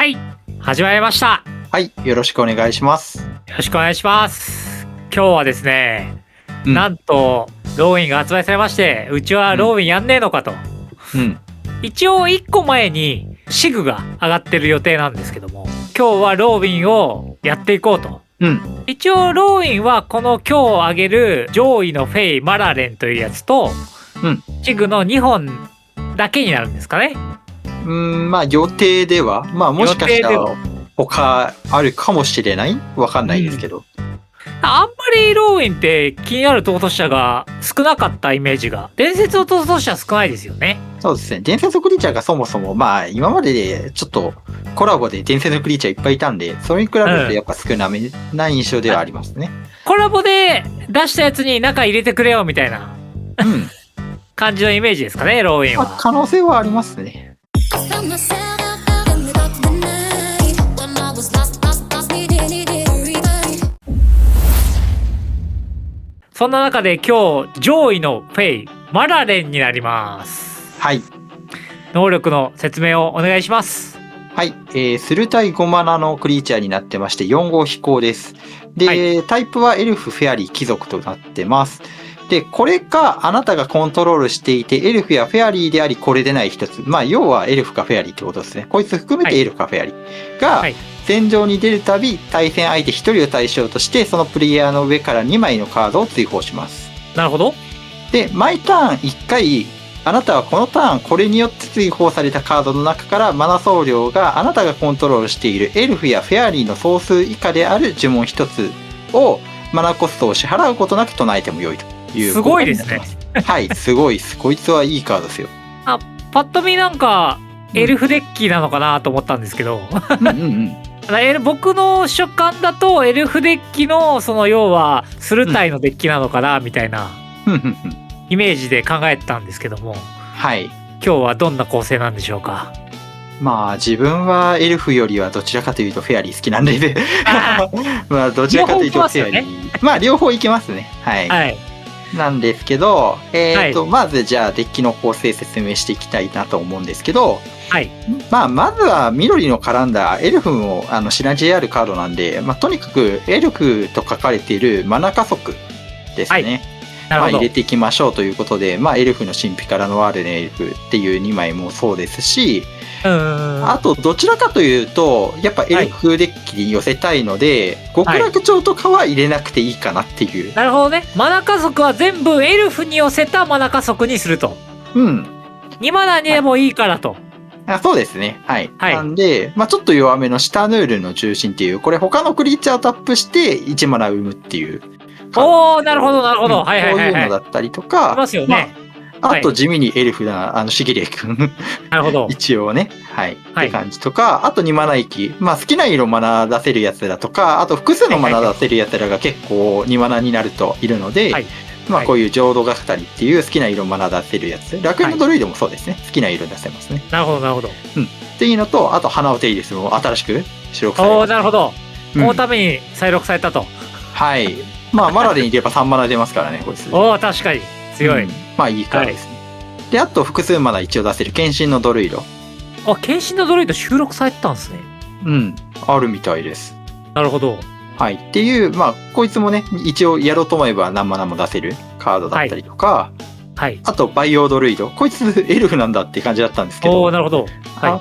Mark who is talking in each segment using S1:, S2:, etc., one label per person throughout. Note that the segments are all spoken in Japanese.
S1: はい、始まりました。
S2: はい、よろしくお願いします。
S1: よろしくお願いします。今日はですね、
S2: うん
S1: なんとローインが発売されまして、うちはローインやんねえのかと。
S2: うん。
S1: 一応1個前にシグが上がってる予定なんですけども、今日はローインをやっていこうと。
S2: うん。
S1: 一応ローインはこの今日上げる上位のフェイ・マラレンというやつと、シグの2本だけになるんですかね。
S2: まあ予定では、まあもしかしたら他あるかもしれない？わかんないですけど。
S1: あんまりローインって気になる逃走者が少なかったイメージが。伝説の逃走者少ないですよね。
S2: そうですね。伝説のクリーチャーがそもそも、まあ今まででちょっとコラボで伝説のクリーチャーいっぱいいたんで、それに比べるとやっぱ少なめな印象ではありますね。
S1: コラボで出したやつに中入れてくれよみたいな感じのイメージですかね、ローインは。
S2: まあ、可能性はありますね。
S1: そんな中で今日上位のフェイ・マラレンになります。
S2: はい。
S1: 能力の説明をお願いします。
S2: はい。スル対5マナのクリーチャーになってまして、4号飛行です。で、タイプはエルフ、フェアリー、貴族となってます。で、これかあなたがコントロールしていて、エルフやフェアリーであり、これでない一つ。まあ、要はエルフかフェアリーってことですね。こいつ含めてエルフかフェアリーが、戦場に出るたび、対戦相手1人を対象として、そのプレイヤーの上から2枚のカードを追放します。
S1: なるほど。
S2: で、毎ターン1回、あなたはこのターン、これによって追放されたカードの中からマナ総量があなたがコントロールしているエルフやフェアリーの総数以下である呪文1つをマナコストを支払うことなく唱えても良いという。
S1: すごいですね。
S2: はい、すごいです。こいつはいいカードですよ。
S1: あ、パッと見なんかエルフデッキなのかなと思ったんですけど。僕の所感だとエルフデッキのその要はスルタイのデッキなのかなみたいなイメージで考えてたんですけども、
S2: はい、
S1: 今日はどんな構成なんでしょうか。
S2: まあ自分はエルフよりはどちらかというとフェアリー好きなんでまあどちらかというとフェアリー、まあ両方いけますね。はい、はい、なんですけど、まずじゃあデッキの構成説明していきたいなと思うんですけど、はい、まずは緑の絡んだエルフもシナジーあるカードなんで、とにかくエルフと書かれているマナ加速ですね。はい、入れていきましょうということで、エルフの神秘からノワールのエルフっていう2枚もそうですし、あとどちらかというとやっぱエルフデッキに寄せたいので、極楽鳥とかは入れなくていいかなっていう。
S1: なるほどね。マナ加速は全部エルフに寄せたマナ加速にすると。2マナでもいいからと。
S2: そうですね。はい。なんで、ちょっと弱めのシタヌールの中心っていう、これ他のクリーチャーをタップして1マナ生むっていう。
S1: おー、なるほど、なるほど。はいはいはい。
S2: こういうのだったりとか。
S1: いますよね。
S2: あと地味にエルフな、シゲレイ君。
S1: なるほど。
S2: 一応ね。はい。って感じとか、あと2マナ域。好きな色マナ出せるやつらとか、あと複数のマナ出せるやつらが結構2マナになるといるので、こういう浄土語りっていう好きな色マナ出せるやつ。楽園のドルイドもそうですね。好きな色出せますね。
S1: なるほど、なるほど。
S2: っていうのと、あと花尾テイリスも新しく収録されました。
S1: なるほど。このために再録されたと。
S2: はい。マラでにいれば3マナ出ますからね、こいつ。
S1: 確かに。強い。
S2: いいからですね。で、あと複数マナ一応出せる献身のドルイド。
S1: 献身のドルイド収録されてたんですね。
S2: あるみたいです。
S1: なるほど。
S2: はい。っていう、こいつもね、一応やろうと思えば何マナも出せるカードだったりとか、あとバイオドルイド。こいつエルフなんだって感じだったんですけど。
S1: なるほど。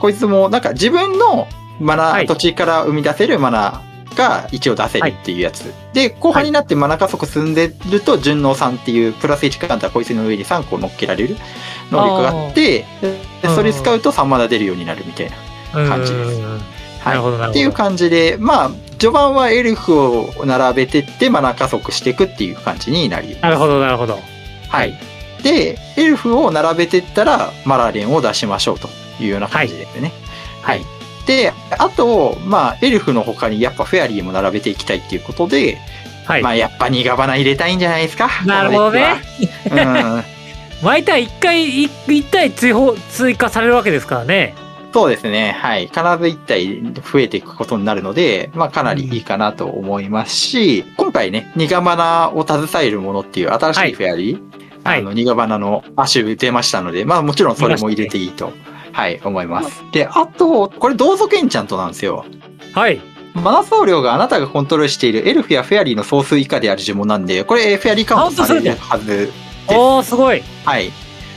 S2: こいつもなんか自分のマナ、土地から生み出せるマナが一応出せるっていうやつ。で、後半になってマナ加速進んでると、順応3っていうプラス1カウンターこいつの上に3個乗っけられる能力があって、それ使うと3マナ出るようになるみたいな感じです。はい。っていう感じで、序盤はエルフを並べてってマナ加速していくっていう感じになります。
S1: なるほど、なるほど。
S2: はい。で、エルフを並べてったらマラレンを出しましょうというような感じですね。はい。で、あと、エルフの他にやっぱフェアリーも並べていきたいっていうことで、やっぱ苦花入れたいんじゃないですか。
S1: なるほどね。毎回1体追加されるわけですからね。
S2: そうですね。はい。必ず1体増えていくことになるので、かなりいいかなと思いますし、今回ね、苦花を携えるものっていう新しいフェアリー、苦花のアッシュ出ましたので、もちろんそれも入れていいとはい、思います。で、あと、これ同族エンチャントなんですよ。
S1: はい。
S2: マナ総量があなたがコントロールしているエルフやフェアリーの総数以下である呪文なんで、これフェアリーカウントされるはずです。
S1: おー、すごい。
S2: はい。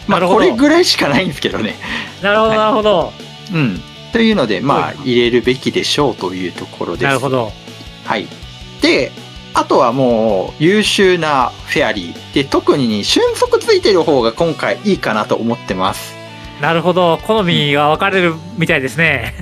S2: まあ、これぐらいしかないんですけどね。
S1: なるほど、なるほど。
S2: うん。というので、まあ、入れるべきでしょうというところです。
S1: なるほど。
S2: はい。で、あとはもう、優秀なフェアリー。で、特に瞬足ついてる方が今回いいかなと思ってます。
S1: なるほど。好みが分かれるみたいですね。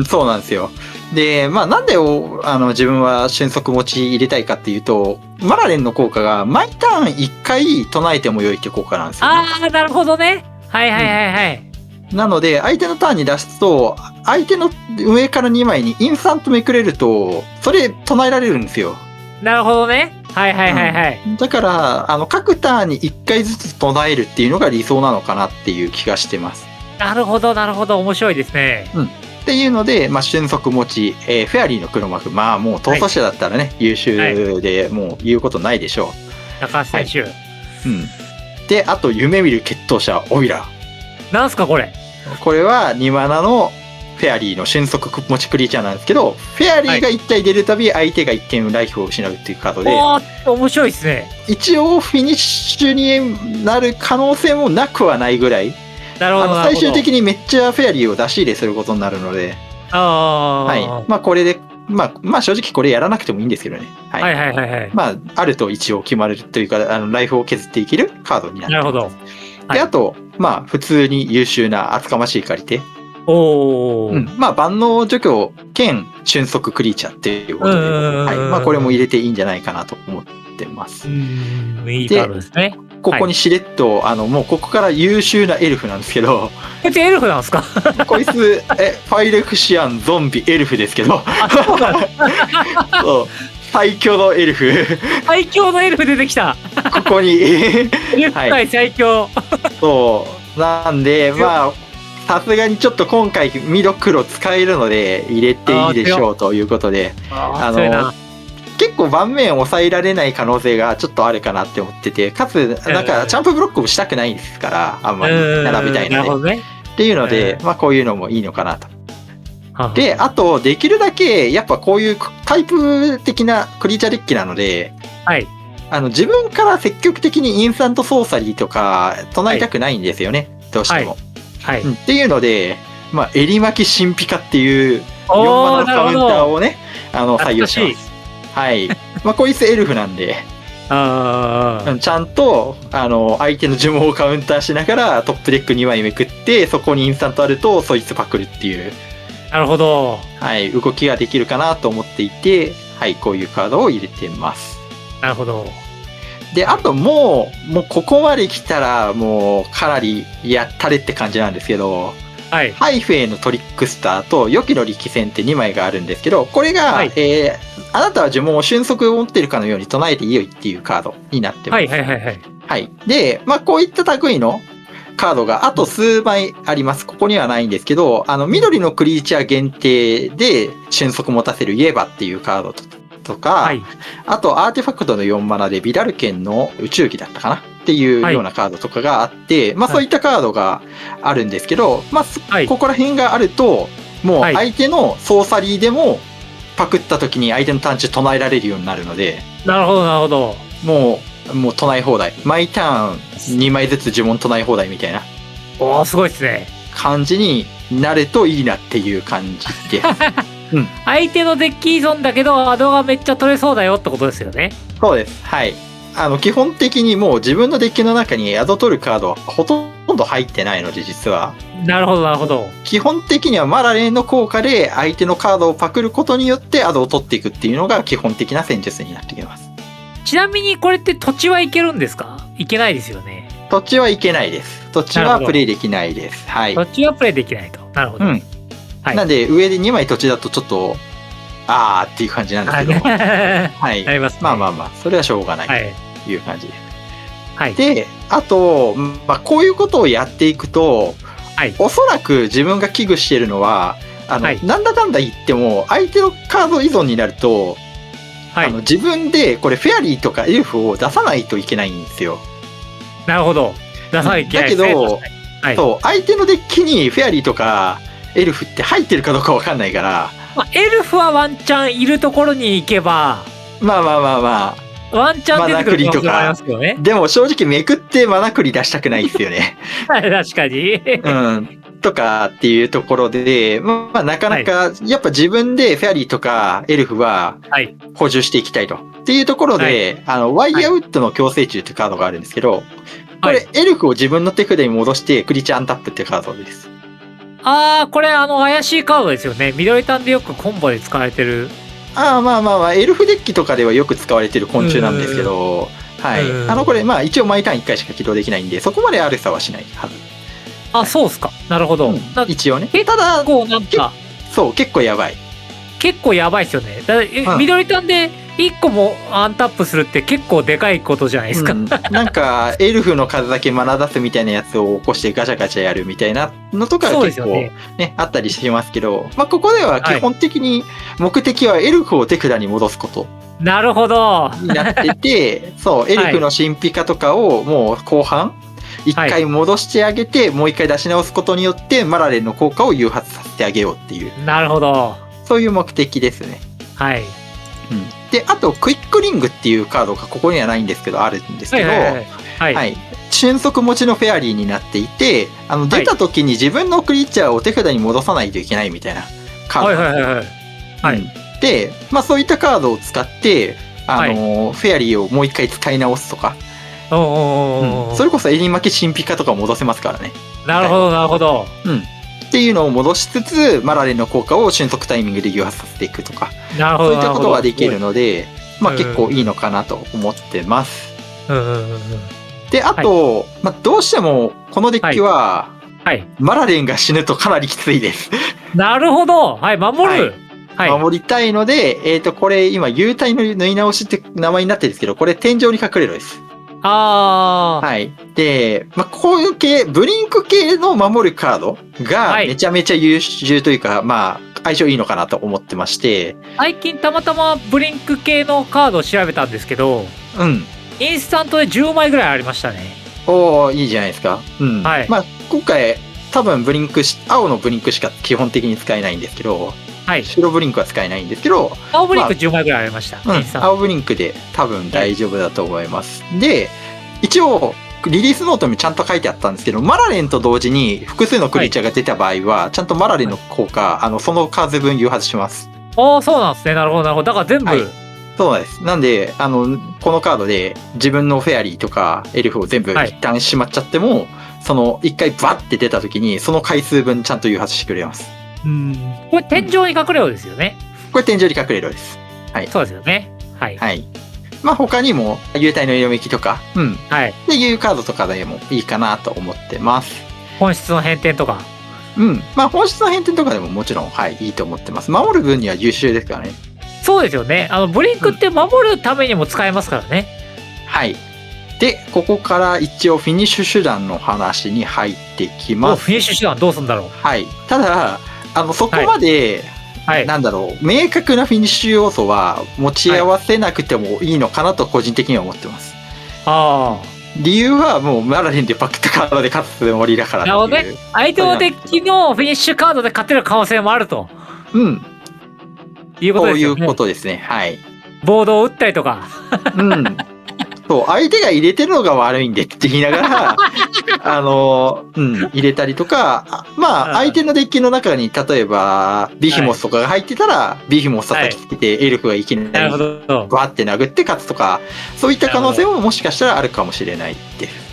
S2: そうなんですよ。で、まあ、なんで自分は瞬足持ち入れたいかっていうと、マラレンの効果が毎ターン1回唱えても良いって効果なんですよ、ね。
S1: ああ、なるほどね。はいはいはいはい。
S2: なので、相手のターンに出すと、相手の上から2枚にインスタントめくれると、それ唱えられるんですよ。
S1: なるほどね。はいはいはいはい。
S2: だから、各ターンに1回ずつ唱えるっていうのが理想なのかなっていう気がしてます。
S1: なるほどなるほど。面白いですね。
S2: っていうので、まあ、瞬足持ち、フェアリーの黒幕、まあもう逃走者だったらね、優秀でもう言うことないでしょ
S1: う。高橋選手。
S2: で、あと、夢見る決闘者、オイラ。
S1: なんすかこれ。
S2: これは2マナのフェアリーの瞬足持ちクリーチャーなんですけど、フェアリーが1体出るたび相手が1点ライフを失うっていうカードで、
S1: 面白いですね。
S2: 一応フィニッシュになる可能性もなくはないぐらい、
S1: なるほど
S2: 最終的にめっちゃフェアリーを出し入れすることになるので、はい。まあこれで、まあ正直これやらなくてもいいんですけどね。はいはいはいはい。まあ、あると一応決まるというか、ライフを削っていけるカードになってます。なるほど。で、あと、まあ普通に優秀な厚かましい借り手。まあ万能除去兼瞬足クリーチャーっていうことで、はい。まあこれも入れていいんじゃないかなと思ってます。
S1: いいカードですね。
S2: ここにしれっと、もうここから優秀なエルフなんですけど。
S1: エルフなんですか？
S2: こいつ、ファイレクシアン、ゾンビ、エルフですけど。そう最強のエルフ。
S1: 最強のエルフ出てきた。
S2: ここに。
S1: エルフ界最強。
S2: そう。なんで、まあ、さすがにちょっと今回、緑黒使えるので、入れていいでしょうということで。結構盤面抑えられない可能性がちょっとあるかなって思ってて、かつ、なんか、ジャンプブロックもしたくないですから、あんまり並びたいので。っていうので、まあ、こういうのもいいのかなと。で、あと、できるだけ、やっぱこういうタイプ的なクリーチャーデッキなので、はい。自分から積極的にインスタントソーサリーとか唱えたくないんですよね。どうしても。はい。っていうので、まあ、襟巻き神秘化っていう4マナカウンターをね、採用します。はい。まあ、こいつエルフなんで、ちゃんと、相手の呪文をカウンターしながらトップデック2枚めくって、そこにインスタントあると、そいつパクるっていう。
S1: なるほど。
S2: はい。動きができるかなと思っていて、はい。こういうカードを入れてます。
S1: なるほど。
S2: で、あともうここまで来たら、もうかなりやったれって感じなんですけど、はい、ハイフェイのトリックスターと予期の力戦って2枚があるんですけど、これが、はい、あなたは呪文を瞬足を持ってるかのように唱えていいよっていうカードになってます。はいはいはいはい。はい。で、まあこういった類のカードがあと数枚あります。ここにはないんですけど、緑のクリーチャー限定で瞬足持たせるイエバっていうカードとか、はい、あとアーティファクトの4マナでビラルケンの宇宙機だったかなっていうようなカードとかがあって、はい、まあそういったカードがあるんですけど、まあ、はい、ここら辺があると、もう相手のソーサリーでもパクった時に相手の探知唱えられるようになるので。
S1: なるほどなるほど。
S2: もう唱え放題。毎ターン2枚ずつ呪文唱え放題みたいな。
S1: おー、すごいですね。
S2: 感じになるといいなっていう感じです。
S1: うん、相手のデッキ依存だけどアドがめっちゃ取れそうだよってことですよね。
S2: そうです。はい。基本的にもう自分のデッキの中にアド取るカードはほとんど入ってないので、実は。
S1: なるほどなるほど。
S2: 基本的にはマラレーの効果で相手のカードをパクることによってアドを取っていくっていうのが基本的な戦術になってきます。
S1: ちなみにこれって土地はいけるんですか？いけないですよね。
S2: 土地はいけないです。土地はプレイできないです。はい。
S1: 土地はプレイできないと。なるほど。うん。
S2: はい、なんで上で2枚土地だとちょっとっていう感じなんですけど、はい、ね、まあまあまあそれはしょうがないという感じです。はい、であと、まあ、こういうことをやっていくと、はい、おそらく自分が危惧しているのははい、なんだかんだ言っても相手のカード依存になると、はい、自分でこれフェアリーとかエルフを出さないといけないんですよ。
S1: なるほど。出さないといけないですね。
S2: だけどそう、相手のデッキにフェアリーとかエルフって入ってるかどうかわかんないから。
S1: エルフはワンチャンいるところに行けば。
S2: まあ。
S1: ワンチャン出てくる可能性もありますけどね。
S2: でも正直めくってマナクリ出したくないですよね。
S1: 確かに。
S2: とかっていうところで、なかなか、やっぱ自分でフェアリーとかエルフは補充していきたいと。っていうところで、ワイヤーウッドの強制中ってカードがあるんですけど、これ、エルフを自分の手札に戻してクリーチャーアンタップってカードです。
S1: これ怪しいカードですよね。緑単でよくコンボで使われてる。
S2: エルフデッキとかではよく使われてる昆虫なんですけど、これ、一応毎ターン1回しか起動できないんで、そこまで悪さはしないはず。
S1: そうっすか。なるほど。
S2: 一応ね。
S1: ただ、
S2: そう、結構やばい。
S1: 結構やばいっすよね。緑単で1個もアンタップするって結構でかいことじゃないですか。
S2: なんか、エルフの数だけマナ出すみたいなやつを起こしてガチャガチャやるみたいなのとか結構ね、あったりしますけど、ここでは基本的に目的はエルフを手札に戻すこと。
S1: なるほど。
S2: になってて、そう、エルフの神秘化とかをもう後半、一回戻してあげて、もう一回出し直すことによって、マラレンの効果を誘発させてあげようっていう。
S1: なるほど。
S2: そういう目的ですね。で、あと、クイックリングっていうカードがここにはないんですけど、あるんですけど、瞬足持ちのフェアリーになっていて、出た時に自分のクリーチャーを手札に戻さないといけないみたいなカード。で、そういったカードを使って、フェアリーをもう一回使い直すとか、それこそエリマキ神秘化とか戻せますからね。
S1: なるほど、なるほど。
S2: っていうのを戻しつつ、マラレンの効果を瞬足タイミングで誘発させていくとか、そういったことができるので、結構いいのかなと思ってます。で、あと、どうしてもこのデッキは、マラレンが死ぬとかなりきついです。
S1: なるほど。守る。
S2: 守りたいので、これ今、幽体の縫い直しって名前になってるんですけど、これ天井に隠れるです。で、こういう系、ブリンク系の守るカードがめちゃめちゃ優秀というか、相性いいのかなと思ってまして。
S1: 最近たまたまブリンク系のカードを調べたんですけど、インスタントで10枚ぐらいありましたね。
S2: いいじゃないですか。今回、多分青のブリンクしか基本的に使えないんですけど、白ブリンクは使えないんですけど、
S1: 青ブリンク10枚ぐらいありました。
S2: 青ブリンクで多分大丈夫だと思います。で、一応、リリースノートにちゃんと書いてあったんですけど、マラレンと同時に複数のクリーチャーが出た場合は、ちゃんとマラレンの効果、その数分誘発します。
S1: そうなんですね。なるほど、なるほど。だから全部。
S2: そうなんです。なんで、このカードで自分のフェアリーとかエルフを全部一旦しまっちゃっても、その一回バッて出た時に、その回数分ちゃんと誘発してくれます。
S1: これ天井に隠れようですよね。
S2: これ天井に隠れるです。
S1: そうですよね。
S2: 他にも、幽体の色めきとか、っていうカードとかでもいいかなと思ってます。
S1: 本質の変転とか。
S2: 本質の変転とかでももちろん、いいと思ってます。守る分には優秀ですからね。
S1: そうですよね。ブリンクって守るためにも使えますからね。
S2: で、ここから一応フィニッシュ手段の話に入ってきます。
S1: フィニッシュ手段どうするんだろう。
S2: ただ、そこまで、明確なフィニッシュ要素は持ち合わせなくてもいいのかなと個人的には思ってます。理由はもうマラレンでパクったカードで勝つつもりだからっていう。
S1: なるほどね。相手のデッキのフィニッシュカードで勝てる可能性もあると。いうことですよね。
S2: そういうことですね。
S1: ボードを打ったりとか。
S2: そう、相手が入れてるのが悪いんでって言いながら、入れたりとか、相手のデッキの中に、例えば、ビヒモスとかが入ってたら、ビヒモス叩きつけて、エルフがいきなり、バーって殴って勝つとか、そういった可能性ももしかしたらあるかもしれないです。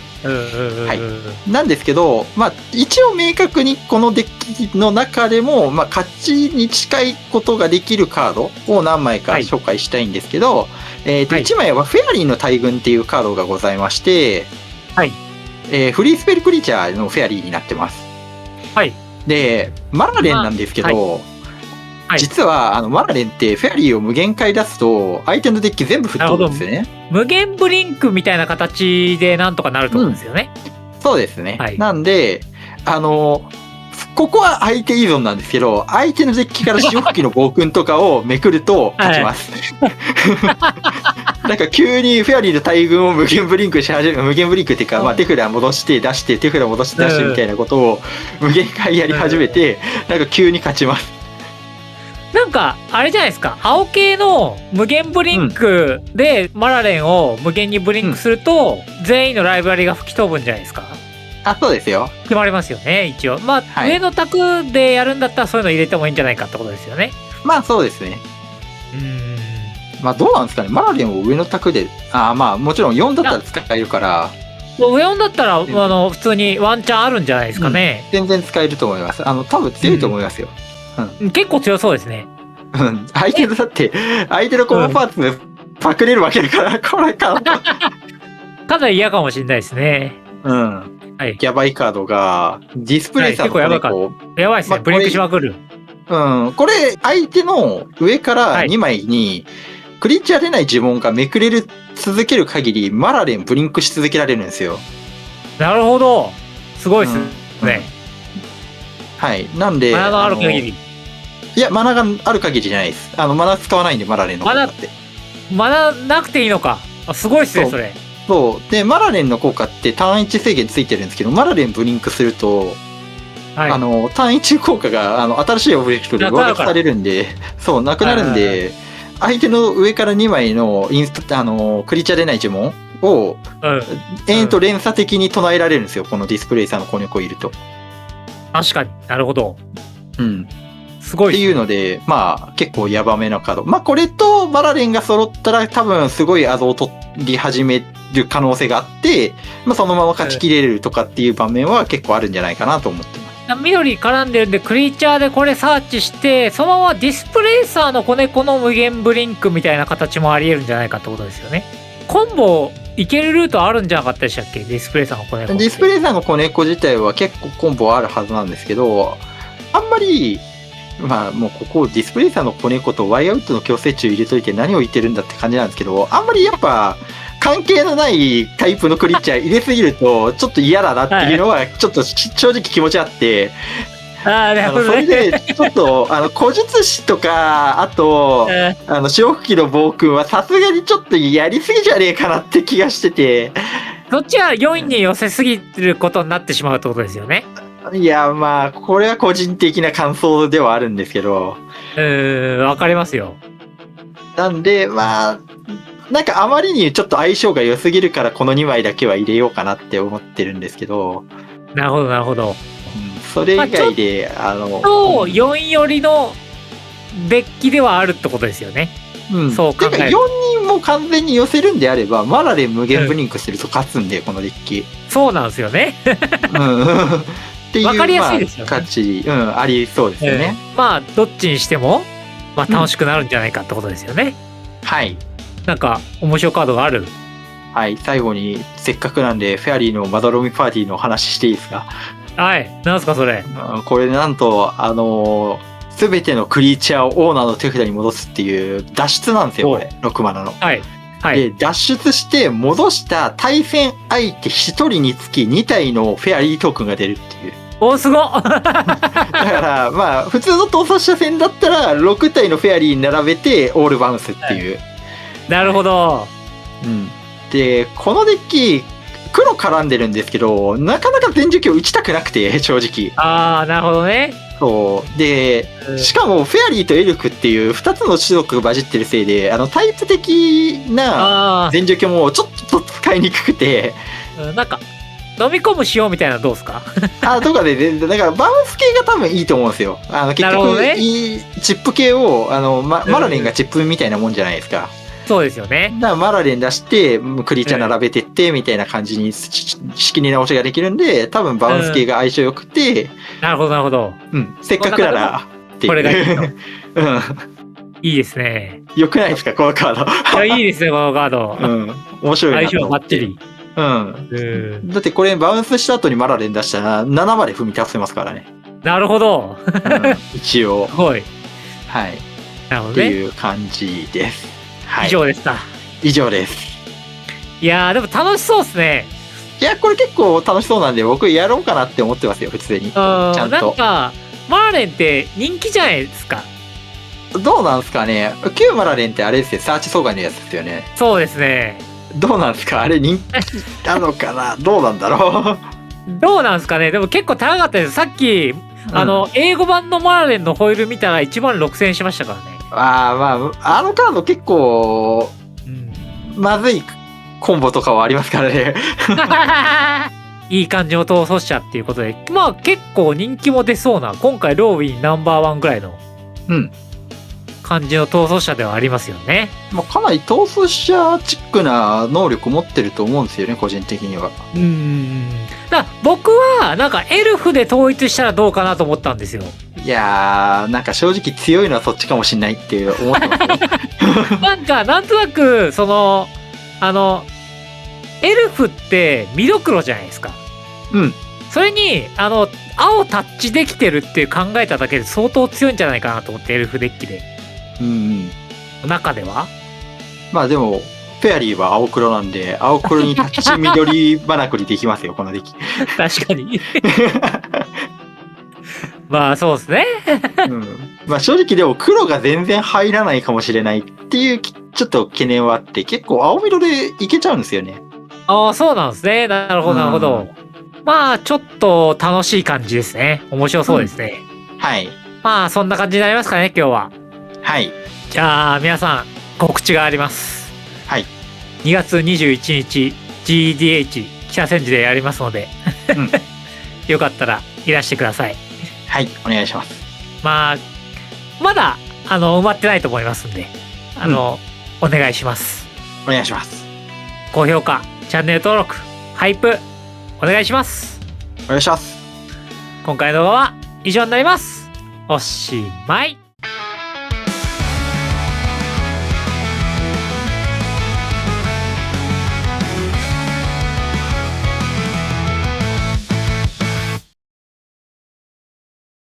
S2: なんですけど、一応明確にこのデッキの中でも、勝ちに近いことができるカードを何枚か紹介したいんですけど、1枚はフェアリーの大群っていうカードがございまして、フリースペルクリーチャーのフェアリーになってます。で、マラレンなんですけど、実はマラレンってフェアリーを無限回出すと相手のデッキ全部吹っ飛ぶんですよね。
S1: 無限ブリンクみたいな形でなんとかなると思うんですよね。
S2: そうですね。なんでここは相手依存なんですけど、相手のデッキから潮吹きの暴君とかをめくると勝ちます。なんか急にフェアリーの大群を無限ブリンクし始め、無限ブリンクっていうか、まあ手札戻して出して、手札戻して出してみたいなことを無限回やり始めて、なんか急に勝ちます。
S1: なんか、あれじゃないですか。青系の無限ブリンクでマラレンを無限にブリンクすると、全員のライブラリが吹き飛ぶんじゃないですか。
S2: あ、そうですよ。
S1: 決まりますよね、一応。まあ、上の卓でやるんだったらそういうの入れてもいいんじゃないかってことですよね。
S2: まあ、そうですね。まあ、どうなんですかね。マラレンを上の卓で、まあ、もちろん4だったら使えるから。
S1: 上4だったら、普通にワンチャンあるんじゃないですかね。
S2: 全然使えると思います。多分強いと思いますよ。
S1: 結構強そうですね。
S2: 相手のコマパーツでパクれるわけだから、これか
S1: なり嫌かもしれないですね。
S2: はい。やばいカードが、ディスプレイさんの
S1: やばいですね。ブリンクしまくる。
S2: これ、相手の上から2枚に、クリーチャー出ない呪文がめくれる、続ける限り、マラレンブリンクし続けられるんですよ。
S1: なるほど。すごいですね。
S2: はい。なんで、
S1: マナがある限り。
S2: いや、マナがある限りじゃないです。マナ使わないんで、マラレンの効果って。
S1: マナなくていいのか。すごいっすね、それ。
S2: そう。で、マラレンの効果ってターン1制限ついてるんですけど、マラレンブリンクすると、ターン1効果が、新しいオブジェクトで上書きされるんで、そう、なくなるんで、相手の上から2枚のクリーチャー出ない呪文を、延々と連鎖的に唱えられるんですよ、このディスプレイさんのコネコいると。
S1: 確かになるほど。すごい、
S2: っていうので、まあ結構ヤバめなカード。まあこれとマラレンが揃ったら多分すごいアドを取り始める可能性があって、まあそのまま勝ち切れるとかっていう場面は結構あるんじゃないかなと思ってます。
S1: 緑絡んでるんでクリーチャーでこれサーチして、そのままディスプレイサーのコネコの無限ブリンクみたいな形もあり得るんじゃないかってことですよね。コンボいけるルートあるんじゃなかったでしたっけ？ディスプレイサーのコネコ。
S2: ディスプレイサーのコネコ自体は結構コンボあるはずなんですけど、あんまり、まあもうここディスプレイサーのコネコとワイアウトの強制中入れといて何を言ってるんだって感じなんですけど、あんまりやっぱ関係のないタイプのクリーチャー入れすぎるとちょっと嫌だなっていうのはちょっと正直気持ちあって、それでちょっと古術師とかあと潮吹きの暴君はさすがにちょっとやりすぎじゃねえかなって気がしてて、
S1: そっちは4位に寄せすぎることになってしまうってことですよね。
S2: いや、まあ、これは個人的な感想ではあるんですけど。
S1: わかりますよ。
S2: なんで、まあ、なんかあまりにちょっと相性が良すぎるからこの2枚だけは入れようかなって思ってるんですけど。
S1: なるほど、なるほど。
S2: それ以外で、
S1: 4位寄りのデッキではあるってことですよね。そう考える。
S2: 4人も完全に寄せるんであれば、マラレン無限ブリンクすると勝つんで、このデッキ。
S1: そうなんですよね。
S2: っていう、分かりやすいですよね。価値、ありそうですよね。
S1: まあ、どっちにしても、まあ、楽しくなるんじゃないかってことですよね。
S2: はい。
S1: なんか、面白いカードがある。
S2: はい、最後に、せっかくなんで、フェアリーのまどろみパーティーの話していいですか？
S1: はい。なんすか、それ。
S2: これ、なんと、すべてのクリーチャーをオーナーの手札に戻すっていう脱出なんですよ、これ。6マナの。
S1: はい。
S2: で、脱出して戻した対戦相手1人につき2体のフェアリートークンが出るっていう。
S1: お、すごっ
S2: だから、まあ、普通の逃走者戦だったら6体のフェアリーに並べてオールバウンスっていう。
S1: なるほど。
S2: で、このデッキ、黒絡んでるんですけど、なかなか全除去打ちたくなくて、正直。
S1: なるほどね。
S2: そう。で、しかも、フェアリーとエルクっていう2つの種族が混じってるせいで、タイプ的な全除去もちょっと使いにくくて。
S1: なんか、飲み込む塩みたいなのどうですか？
S2: とかで、だからバウンス系が多分いいと思うんですよ。結局、いいチップ系を、マラレンがチップみたいなもんじゃないですか。
S1: そうですよね。
S2: だからマラレン出して、クリーチャー並べてって、みたいな感じに仕切り直しができるんで、多分バウンス系が相性良くて。
S1: なるほど、なるほど。
S2: せっかくなら、
S1: これがいいと。いいですね。
S2: 良くないですか、このカー
S1: ド。いいですね、このカード。
S2: 面白いな。
S1: 相性バッチリ。
S2: だってこれバウンスした後にマラレン出したら7まで踏み倒せますからね。
S1: なるほど。
S2: 一応。
S1: はい。
S2: なるほどね。っていう感じです。
S1: 以上ですか。
S2: 以上です。
S1: いやー、でも楽しそうですね。
S2: いや、これ結構楽しそうなんで、僕やろうかなって思ってますよ、普通に。ちゃんと。
S1: なんか、マラレンって人気じゃないですか。
S2: どうなんすかね。旧マラレンってあれですよ、サーチ阻害のやつですよね。
S1: そうですね。
S2: どうなんすか、あれ人気なのかなどうなんだろ
S1: う。どうなんすかね。でも結構高かったです。さっき、英語版のマラレンのホイール見たら16,000円しましたからね。
S2: まあ、あのカード結構、まずいコンボとかはありますからね。
S1: いい感じの逃走者っていうことで、まあ結構人気も出そうな、今回ローウィンナンバーワンぐらいの感じの逃走者ではありますよね。
S2: まあ、かなり逃走者チックな能力持ってると思うんですよね、個人的には。
S1: だから僕はなんかエルフで統一したらどうかなと思ったんですよ。
S2: いやー、なんか正直強いのはそっちかもしんないって思ってますよ。
S1: なんとなくエルフって緑黒じゃないですか。それに青タッチできてるって考えただけで相当強いんじゃないかなと思って、エルフデッキで。中では
S2: まあでもフェアリーは青黒なんで、青黒にタッチ緑バナクリできますよ、このデッキ。
S1: 確かに。まあそうですね。
S2: まあ正直でも黒が全然入らないかもしれないっていうちょっと懸念はあって、結構青色でいけちゃうんですよね。
S1: ああ、そうなんですね。なるほどなるほど。まあちょっと楽しい感じですね。面白そうですね。
S2: はい。
S1: まあそんな感じになりますかね、今日は。
S2: はい。
S1: じゃあ皆さん告知があります。
S2: はい。
S1: 2月21日 GDH 北千住でやりますので、よかったらいらしてください。
S2: はい、お願いします。
S1: まあまだ埋まってないと思いますんで、お願いします。
S2: お願いします。
S1: 高評価、チャンネル登録、ハイプお願いします。
S2: お願いします。
S1: 今回の動画は以上になります。おしまい。